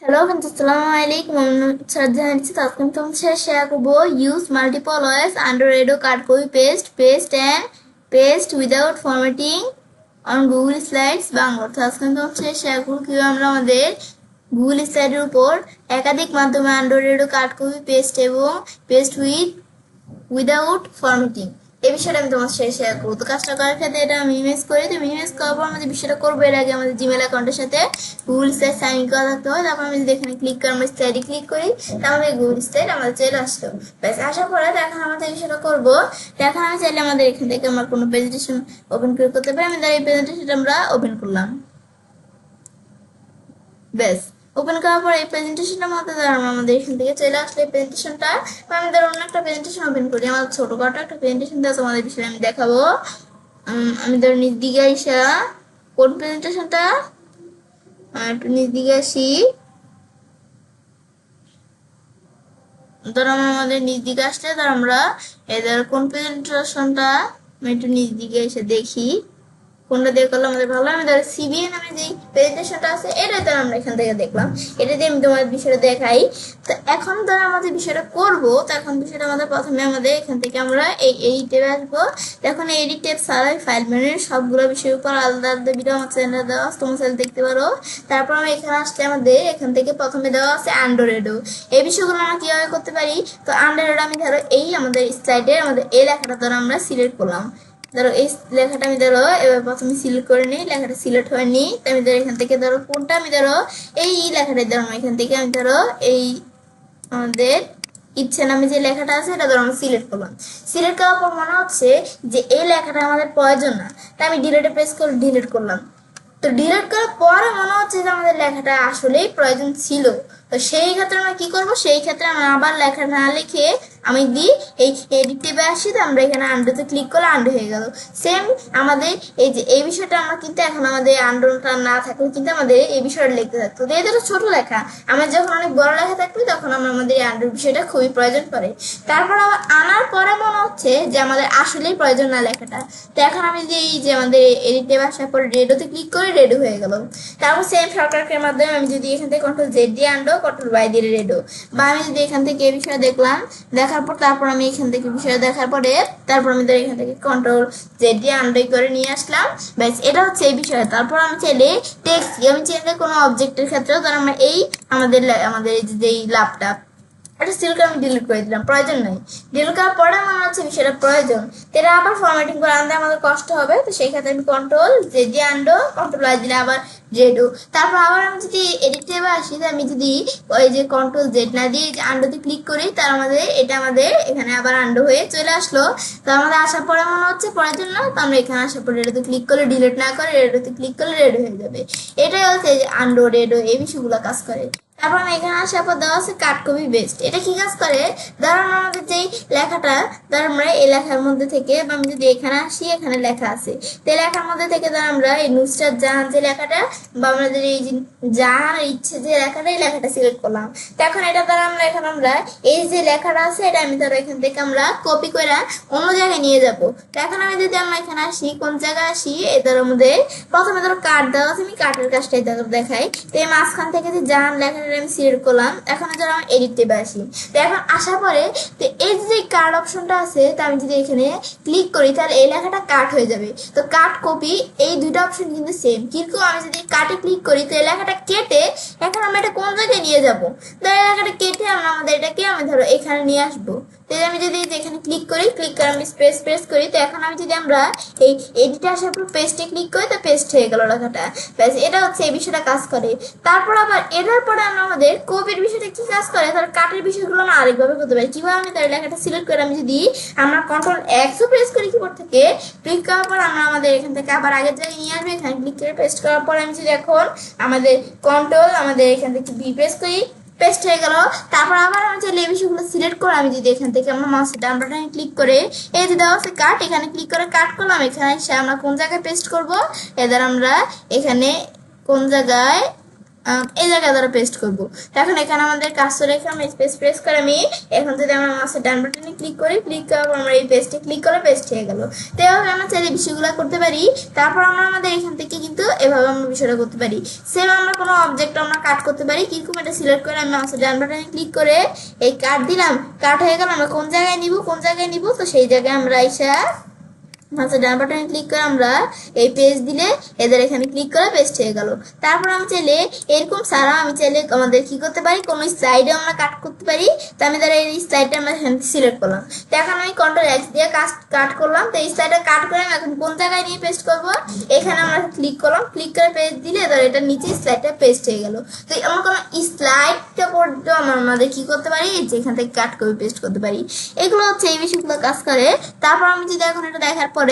Hello friends, আসসালামু আলাইকুম। আমি শ্রদ্ধা জানাচ্ছি। আজকে আমি তোমাদের সাথে শেয়ার করবো use multiple ways undo redo card copy paste without formatting on Google slides Bangla. তো আজকে আমি তোমাদের সাথে শেয়ার করবো কীভাবে আমরা আমাদের গুগল স্লাইডের উপর একাধিক মাধ্যমে undo redo card copy paste without formatting এই বিষয়টা আমি তোমার সাথে শেয়ার করবো। তো কাজটা করার ক্ষেত্রে এটা আমি ইমেজ করি। তো ইমেজ করার পর আমাদের বিষয়টা করবো, এর আগে আমাদের জিমেল অ্যাকাউন্টের সাথে গুগল স্লাইড সাইন করা থাকতে হয়। তারপর আমি যদি এখানে ক্লিক করি, আমরা স্লাইডে ক্লিক করি, তাহলে গুগল স্লাইড আমাদের চলে আসলো। ব্যাস আসার পরে এখন আমাদের বিষয়টা করবো। এখন আমি চাইলে আমাদের এখান থেকে আমার কোনো প্রেজেন্টেশন ওপেন করে করতে পারি। আমি এই প্রেজেন্টেশনটা আমরা ওপেন করলাম। ব্যাস ওপেন করার পর এই প্রেজেন্টেশনটার মধ্যে আমাদের এখান থেকে চলে আসলে এই প্রেজেন্টেশনটা আমি ধরো অন্য একটা প্রেজেন্টেশন ওপেন করি। আমার ছোটখাটো একটা প্রেজেন্টেশন দেওয়া তোমাদের বিষয়ে আমি দেখাবো। আমি ধরো নিজ দিকে আসা কোন প্রেজেন্টেশনটা একটু নিজ দিকে আসি। ধরো আমাদের নিজ দিকে আসলে ধর আমরা এদের কোন প্রেজেন্টেশনটা আমি একটু নিজ দিকে এসে দেখি কোনটা দিয়ে করলে আমাদের ভালো। আমি ধরো সিবিএ নামে যে প্রেজেন্টেশনটা আছে এটা তো আমরা এখান থেকে দেখলাম, এটা দিয়ে আমি তোমাদের বিষয়টা দেখাই। তো এখন ধরো আমাদের বিষয়টা করবো। তো এখন বিষয়টা আমাদের প্রথমে আমাদের এখান থেকে আমরা এই এডিট ট্যাবে আসবো। এখন এই এডিট ট্যাব ছাড়াই ফাইল মেনুর সবগুলো বিষয়ের উপর আলাদা আলাদা ভিডিও আমার চ্যানেলে দেওয়া আছে, তোমার চ্যানেল দেখতে পারো। তারপর আমি এখানে আসলে আমাদের এখান থেকে প্রথমে দেওয়া আছে অ্যান্ড্রয়েডও। এই বিষয়গুলো আমরা কিভাবে করতে পারি। তো অ্যান্ড্রয়েড আমি ধরো এই আমাদের স্লাইডে আমাদের এই লেখাটা ধরো আমরা সিলেক্ট করলাম। ধরো এই লেখাটা আমি ধরো এবার প্রথমে সিলেক্ট করে নিই, লেখাটা সিলেক্ট হয়নি। আমি ধরো এখান থেকে ধরো কোনটা আমি ধরো এই লেখাটা ধরো এখান থেকে আমি ধরো এই আমাদের ইচ্ছে নামে যে লেখাটা আছে এটা ধরো আমি সিলেক্ট করলাম। সিলেক্ট করার পর মনে হচ্ছে যে এই লেখাটা আমাদের প্রয়োজন না, তাই আমি ডিলিটে প্রেস করে ডিলিট করলাম। তো ডিলিট করার পরে মনে হচ্ছে যে আমাদের লেখাটা আসলেই প্রয়োজন ছিল। তো সেই ক্ষেত্রে আমরা কি করব, সেই ক্ষেত্রে আমরা আবার লেখা না লিখে আমি দিই এই এডিট ট্যাবে আসি। তো আমরা এখানে আন্ডুতে ক্লিক করলে আন্ডু হয়ে গেল। সেম আমাদের এই যে এই বিষয়টা আমরা কিন্তু এখন আমাদের আন্ডুটা না থাকলে কিন্তু আমাদের এই বিষয়টা লিখতে থাকতো। তো এটা তো ছোট লেখা, আমার যখন অনেক বড় লেখা থাকবে তখন আমাদের এই আন্ডুর বিষয়টা খুবই প্রয়োজন পড়ে। তারপর আবার আনার পরে মনে হচ্ছে যে আমাদের আসলেই প্রয়োজন না লেখাটা। তো এখন আমি যে এই যে আমাদের এডিট ট্যাবে আসার পর রেডোতে ক্লিক করে রেডো হয়ে গেল। তারপর সেম শর্টকাটের মাধ্যমে আমি যদি এখান থেকে কন্ট্রোল জেড দিয়ে আনডো, কন্ট্রোল ওয়াই দিয়ে রেডো, বা আমি যদি এখান থেকে এই বিষয়ে দেখলাম, দেখার পর তারপর আমি এখান থেকে বিষয় দেখার পরে তারপর আমি ধর এখান থেকে কন্ট্রোল জেড দিয়ে আনডো করে নিয়ে আসলাম। ব্যাস এটা হচ্ছে এই বিষয়। তারপর আমি চাইলে টেক্সট আমি চাইলে কোনো অবজেক্টের ক্ষেত্রেও ধর আমরা এই আমাদের যেই ল্যাপটপ এটা সিলেক্ট আমি ডিলিট করে দিলাম, প্রয়োজন নাই। ডিলিট করার পরে মনে হচ্ছে বিষয়টা প্রয়োজন, এটা আবার ফরম্যাটিং করে আনতে আমাদের কষ্ট হবে। তো সেই ক্ষেত্রে আমি কন্ট্রোল জেড দিয়ে আনডো, কন্ট্রোল আই দিলে আবার জেডও। তারপর আবার আমি যদি এডিট ট্যাবে আসি, আমি যদি ওই যে কন্ট্রোল জেড না দিয়ে যে আন্ডোতে ক্লিক করি, তার আমাদের এটা আমাদের এখানে আবার আন্ডো হয়ে চলে আসলো। তো আমাদের আসার পরে মনে হচ্ছে প্রয়োজন না, তো আমরা এখানে আসার পরে রেডোতে ক্লিক করলে ডিলিট না করে রেডোতে ক্লিক করলে রেডো হয়ে যাবে। এটাই হচ্ছে যে আন্ডো রেডো এই বিষয়গুলো কাজ করে। তারপর আমি এখানে আসার পর দেওয়া আছে কাট কপি বেস্ট। এটা কি কাজ করে, ধরুন আমাদের যেই লেখাটা ধর আমরা এই লেখার মধ্যে থেকে আমি যদি এখানে আসি, এখানে লেখা আছে, তো লেখার মধ্যে থেকে ধর আমরা এই নুসরাত জাহান যে লেখাটা বা আমাদের এই যে জাহান ইচ্ছে যে লেখাটা, এই লেখাটা সিলেক্ট করলাম। তো এখন এটা দ্বারা আমরা এখন আমরা এই যে লেখাটা আছে এটা আমি ধরো এখান থেকে আমরা কপি করে অন্য জায়গায় নিয়ে যাব। তো এখন আমি যদি আমরা এখানে আসি, কোন জায়গায় আসি, এদের মধ্যে প্রথমে ধরো কাঠ দেওয়া আছে, আমি কাঠের কাজটাই দেখাই। তো এই মাঝখান থেকে যে জাহান লেখাটা আমি সিলেক্ট করলাম। এখন ধরো আমি এডিট ট্যাবে আসি। তো এখন আসার পরে তো এই যে কার্ড অপশনটা আছে, তো আমি যদি এখানে ক্লিক করি তাহলে এই লেখাটা কাট হয়ে যাবে। তো কাট কপি এই দুইটা অপশন কিন্তু সেম, কিন্তু আমি যদি কাটে ক্লিক করি তো এই লেখাটা কেটে এখন আমরা এটা কোন জায়গায় নিয়ে যাবো। তো এই লেখাটা কেটে আমরা আমাদের এটাকে আমি ধরো এখানে নিয়ে আসবো। তো আমি যদি এখানে ক্লিক করি, ক্লিক করে আমি প্রেস করি, তো এখন আমি যদি আমরা এই এডিটে আসার পর পেস্টে ক্লিক করি তো পেস্ট হয়ে গেল লেখাটা। ব্যাস এটা হচ্ছে এই বিষয়টা কাজ করে। তারপর আবার এটার পরে আমরা আমাদের কপির বিষয়টা কি কাজ করে, তার কাটের বিষয়গুলো আমরা আরেকভাবে করতে পারি। কিভাবে আমি তার লেখাটা সিলেক্ট করে আমি যদি আমরা কন্ট্রোল এক্সও প্রেস করি কিবোর্ড থেকে, ক্লিক করার পর আমরা আমাদের এখান থেকে আবার আগের জায়গায় নিয়ে আসবো। এখানে ক্লিক করে পেস্ট করার পর আমি যদি এখন আমাদের কন্ট্রোল আমাদের এখান থেকে বি প্রেস করি, পেস্ট হয়ে গেল। তারপর আবার আমি চাইলে এই বিষয়গুলো সিলেক্ট করে আমি যদি এখান থেকে আমরা মাউস ডান বাটনে ক্লিক করে এই যে দেওয়া আছে কাট, এখানে ক্লিক করে কাট করলাম। এখানে এসে আমরা কোন জায়গায় পেস্ট করব, এদের আমরা এখানে কোন জায়গায় এই জায়গায় ধরো পেস্ট করব। তো এখন এখানে আমাদের কার্সর রেখে আমরা স্পেস প্রেস করে আমি এখন যদি আমরা মাউসের ডান বাটনে ক্লিক করি, ক্লিক করার পর আমরা এই পেস্টে ক্লিক করে পেস্ট হয়ে গেল। তো এভাবে আমরা চাইলে বিষয়গুলো করতে পারি। তারপর আমরা আমাদের এখান থেকে কিন্তু এভাবে আমরা বিষয়টা করতে পারি। সেম আমরা কোনো অবজেক্ট আমরা কাট করতে পারি, কিরকম এটা সিলেক্ট করে আমি মাউসের ডান বাটনে ক্লিক করে এই কাট দিলাম, কাট হয়ে গেল। আমরা কোন জায়গায় নিব তো সেই জায়গায় আমরা আইসা আচ্ছা ডান বাটনে ক্লিক করে আমরা এই পেজ দিলে এদের এখানে ক্লিক করে পেস্ট হয়ে গেল। তারপর আমি চাইলে এরকম ছাড়া আমি চাইলে আমাদের কি করতে পারি, কোনো স্লাইডে আমরা কাট করতে পারি। তো আমি ধরো এই স্লাইডটা আমরা এখানে সিলেক্ট করলাম। তো এখন আমি কন্ট্রোল এক্স দিয়ে কাট করলাম। তো এই স্লাইডটা কাট করে আমি এখন কোন জায়গায় নিয়ে পেস্ট করব, এখানে আমরা ক্লিক করলাম, ক্লিক করে পেস্ট দিলে ধরো এটা নিচে স্লাইডটা পেস্ট হয়ে গেল। তো আমরা কোনো স্লাইডটা পর্যন্ত আমাদের কি করতে পারি, যেখান থেকে কাট করে পেস্ট করতে পারি। এগুলো হচ্ছে এই বিষয়গুলো কাজ করে। তারপর আমি যদি এখন এটা দেখার পরে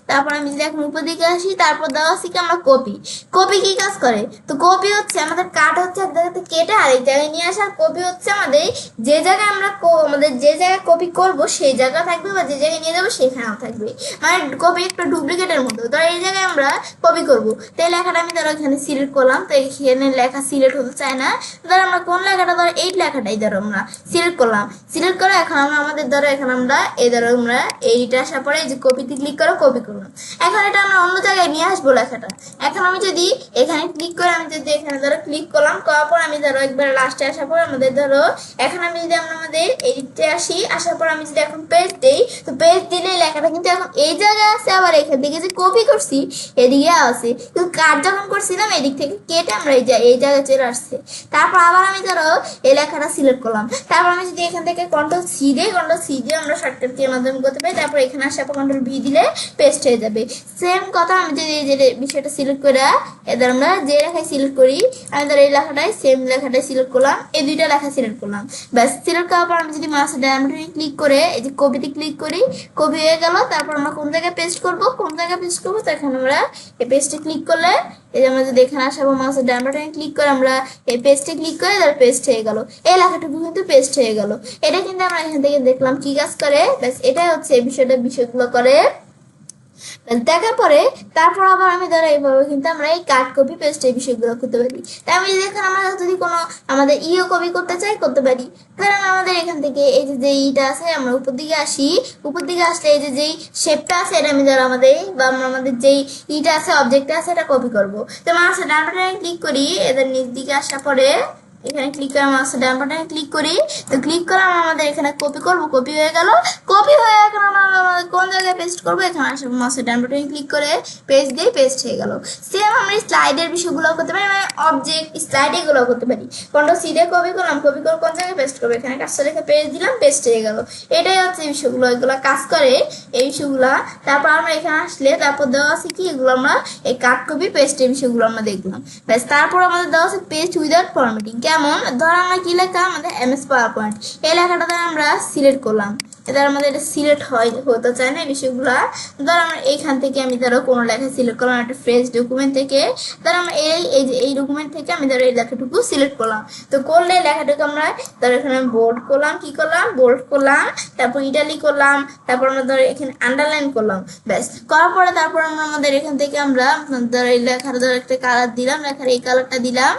তারপর আমি যদি এখন উপর দিকে আসি, তারপর দেওয়া আছে কি আমরা কপি কি কাজ করে। তো কপি হচ্ছে আমাদের কাট হচ্ছে এক জায়গাতে কেটে আরেক জায়গায় নিয়ে আসা। কপি হচ্ছে আমাদের যে জায়গায় আমরা আমাদের যে জায়গায় কপি করব সেই জায়গা থাকবে, বা যে জায়গায় নিয়ে যাবো সেখানেও থাকবে। মানে কপি একটা ডুপ্লিকেটের মতো। ধরো এই জায়গায় আমরা কপি করব, তো এই লেখাটা আমি ধরো এখানে সিলেক্ট করলাম। তো এখানে লেখা সিলেক্ট হতে চায় না। ধরো আমরা কোন লেখাটা, ধরো এই লেখাটাই ধরো আমরা সিলেক্ট করলাম। সিলেক্ট করে এখন আমরা আমাদের ধরো এখানে আমরা এই ধরো আমরা এইটা আসার পরে এই যে কপিতে ক্লিক করে কপি করলাম। এখন এটা আমরা অন্য জায়গায় নিয়ে আসবো লেখাটা। এখন আমি যদি এখানে ক্লিক করে আমি যদি এখানে ধরো ক্লিক করলাম, করার পর আমি ধরো একবার লাস্টে আসার পর আমাদের ধরো এখন আমি যদি আমরা আমাদের এডিটে আসি, আসার পর আমি যদি এখন পেস্ট দেই, তো পেস্ট দিলে লেখাটা কিন্তু এখন এই জায়গায় আছে, আবার এখান থেকে যে কপি করছি এদিকে আছে। কিন্তু কাট যখন করছিলাম এদিক থেকে কেটে আমরা এই জায়গায় চলে আসছে। তারপর আবার আমি ধরো এই লেখাটা সিলেক্ট করলাম। তারপর আমি যদি এখান থেকে কন্ট্রোল সি দিয়ে আমরা শর্টকাট কির মাধ্যমে করতে পারি। তারপর এখানে আসার পর কন্ট্রোল ভি দিলে পেস্ট হয়ে যাবে। সেম কথা আমি যদি এই যে বিষয়টা সিলেক্ট করে এদের আমরা যে লেখায় সিলেক্ট করি, আমি ধর এই লেখাটাই সেম লেখাটাই সিলেক্ট করলাম, এই দুইটা লেখা সিলেক্ট করলাম। ব্যাস সিলেক্ট করার পর আমি যদি মাউসের ডান বাটনে ক্লিক করে এই যে কপিতে ক্লিক করি, কপি হয়ে গেল। তারপর আমরা কোন জায়গায় পেস্ট করব, তো এখানে আমরা এই পেস্টে ক্লিক করলে এই যে আমরা যদি এখানে আসাবো মাউসের ডান বাটনে ক্লিক করে আমরা এই পেস্টে ক্লিক করে তার পেস্ট হয়ে গেল। এই লেখাটুকু কিন্তু পেস্ট হয়ে গেল। এটা কিন্তু আমরা এখান থেকে দেখলাম কি কাজ করে। ব্যাস এটাই হচ্ছে এই বিষয়গুলো করে। দেখার পরে তারপর আবার আমি ধরো এইভাবে কিন্তু আমরা এই কাট কপি পেস্ট এই বিষয়গুলো করতে পারি। তাই আমি যদি এখানে আমরা যদি কোনো আমাদের কপি করতে চাই করতে পারি। কারণ আমাদের এখান থেকে এই যে ইটা আছে, আমরা উপর দিকে আসি, উপর দিকে আসলে এই যে যেই শেপটা আছে এটা আমি ধরো আমাদের যেই ইটা আছে অবজেক্টটা আছে এটা কপি করবো। তো মাউসের ডান বাটনে ক্লিক করি, এদের নিচ দিকে আসার পরে এখানে ক্লিক করে মাউসের ডান বাটনে ক্লিক করি। তো ক্লিক করে আমাদের এখানে কপি করব, কপি হয়ে গেল। কপি হয়ে এখন আমরা কোন জায়গায় পেস্ট করবো, এখানে আসবো মাউসের ডান বাটনে ক্লিক করে পেস্ট দিয়ে পেস্ট হয়ে গেল। সেম আমরা স্লাইডের বিষয়গুলো করতে পারি, মানে অবজেক্ট স্লাইড এগুলো করতে পারি। কন্ট্রোল সি দিয়ে কপি করলাম, কপি করে কোন জায়গায় পেস্ট করবো, এখানে কাজটা রেখে পেস্ট দিলাম, পেস্ট হয়ে গেল। এটাই হচ্ছে এই বিষয়গুলো, এগুলো কাজ করে এই বিষয়গুলা। তারপর আমরা এখানে আসলে তারপর দেওয়া আছে কি, এগুলো আমরা এই কাট কপি পেস্ট এই বিষয়গুলো আমরা দেখলাম। ব্যাস তারপর আমাদের দেওয়া আছে পেস্ট উইদাউট ফরম্যাটিং। কেমন, ধর আমরা কি লেখা, আমাদের এমএস পাওয়ার পয়েন্ট এই লেখাটাতে আমরা সিলেক্ট করলাম। এবার আমাদের এটা সিলেক্ট হতে চায় না এই বিষয়গুলো। ধর আমরা এইখান থেকে আমি ধরো কোনো লেখা সিলেক্ট করলাম একটা ফ্রেশ ডকুমেন্ট থেকে। ধর আমরা এই ডকুমেন্ট থেকে আমি ধরো এই লেখাটুকু সিলেক্ট করলাম। তো করলে লেখাটুকু আমরা ধরো এখানে বোল্ড করলাম, বোল্ড করলাম, তারপর ইটালি করলাম, তারপর আমরা ধরো এখানে আন্ডারলাইন করলাম। ব্যাস করার পরে তারপর আমরা আমাদের এখান থেকে আমরা ধরো এই লেখার ধরো একটা কালার দিলাম, লেখার এই কালারটা দিলাম।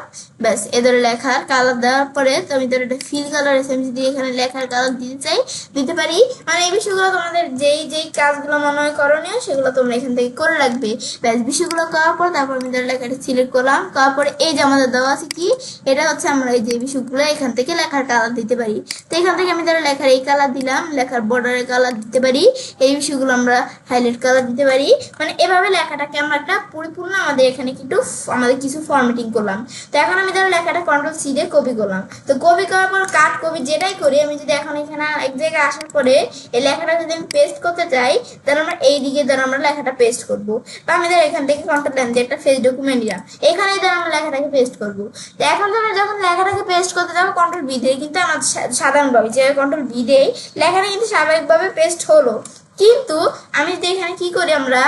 ব্যাস এদের লেখার কালার দেওয়ার পরে তো আমি ধরো এটা ফিল কালার আছে, আমি যদি এখানে লেখার কালার দিতে চাই দিতে পারি। মানে এই বিষয়গুলো তোমাদের যেই কাজগুলো মনে হয় করণীয় সেগুলো তোমরা এখান থেকে করে রাখবে। ব্যাস বিষয়গুলো করার পর তারপর আমি ধরো লেখাটা সিলেক্ট করলাম, করার পরে এই যে আমাদের দেওয়া আছে কি, এটা হচ্ছে আমরা এই যে বিষয়গুলো এখান থেকে লেখার কালার দিতে পারি। তো এখান থেকে আমি ধরো লেখার এই কালার দিলাম, লেখার বর্ডারের কালার দিতে পারি, এই বিষয়গুলো আমরা হাইলাইট কালার দিতে পারি। মানে এভাবে লেখাটাকে আমরা একটা পরিপূর্ণ আমাদের এখানে কিন্তু আমাদের কিছু ফরম্যাটিং করলাম। তো এখন আমি ধরো লেখাটা কন্ট্রোল সি দিয়ে কপি করলাম। তো কপি করার পর কাট কপি যেটাই করি, আমি যদি এখন এখানে এক জায়গায় আসার পরে এই লেখাটা যদি আমি পেস্ট করতে চাই, তাহলে আমরা এই দিকে ধরো আমরা লেখাটা পেস্ট করবো। তো আমি ধরো এখান থেকে কন্ট্রোল এন দিয়ে একটা ফেস ডকুমেন্ট দিলাম, এখানেই ধরো আমরা লেখাটাকে পেস্ট করবো। তো এখন ধরো যখন লেখাটাকে পেস্ট করতে যাবো কন্ট্রোল বি দিয়ে, কিন্তু আমার সাধারণভাবে যে কন্ট্রোল বি দেই লেখাটা কিন্তু স্বাভাবিকভাবে পেস্ট হলো। কিন্তু আমি যদি এখানে কি করি, আমরা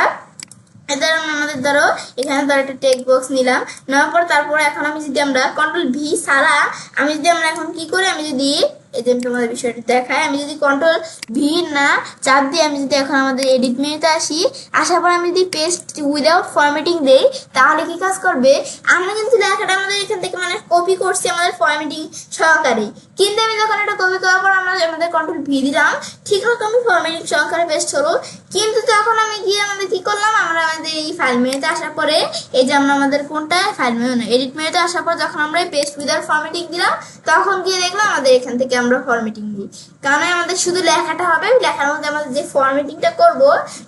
আমাদের ধরো এখানে ধরো একটা টেক্সট বক্স নিলাম, নেওয়ার পর তারপরে এখন আমি যদি আমরা কন্ট্রোল ভি ছাড়া আমি যদি আমরা এখন কি করি, আমি যদি এই যে তোমাদের বিষয়টা দেখায়। আমি যদি কন্ট্রোল ভি না চাপ দিয়ে আমি যদি এখন আমাদের এডিট মেনুতে আসি, আসার পর আমি যদি পেস্ট উইদাউট ফরম্যাটিং দেই, তাহলে কি কাজ করবে, আমরা কিন্তু লেখাটা আমাদের এখান থেকে মানে কপি করছি আমাদের ফরম্যাটিং সহকারে, কিন্তু আমি যখন এটা কপি করার পর আমরা আমাদের কন্ট্রোল ভি দিলাম, ঠিক রকমই ফরম্যাটিং সহকারে পেস্ট হলো। কিন্তু তখন আমি গিয়ে আমাদের কি করলাম, আমরা আমাদের এই ফাইল মেনুতে আসার পরে এই যে আমরা আমাদের কোনটা ফাইল মেনু না এডিট মেনুতে আসার পর যখন আমরা পেস্ট উইদাউট ফরম্যাটিং দিলাম, তখন গিয়ে দেখলাম আমাদের এখান থেকে আমরা ফরম্যাটিং দিই। কারণ আমাদের শুধু লেখাটা হবে, লেখার মধ্যে আমাদের যে ফরম্যাটিংটা করব,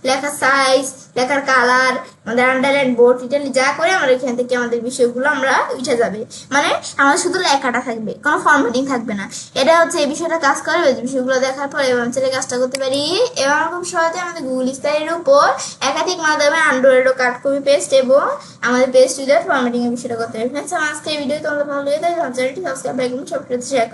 লেখার সাইজ, লেখার কালার, আমাদের আন্ডারলাইন বোল্ড ইটালি যা করে আমরা এখান থেকে আমাদের বিষয়গুলো আমরা উঠে যাবে, মানে আমাদের শুধু লেখাটা থাকবে, কোনো ফরম্যাটিং থাকবে না। এটা হচ্ছে এই বিষয়টা কাজ করে। ওই বিষয়গুলো দেখার পর এবং ছেলে কাজটা করতে পারি এবং খুব সহজে আমাদের গুগল স্টাইলের উপর একাধিক মাধ্যমে অ্যান্ড্রয়েডও কাট কপি পেস্ট এবং আমাদের পেস্ট উইদাউট ফরম্যাটিং এর বিষয়টা করতে পারি। ফ্রেন্ডস, আমার আজকে এই ভিডিও তোমাদের ভালো লেগে থাকে চ্যানেলটি সাবস্ক্রাইব এবং সবকিছু শেয়ার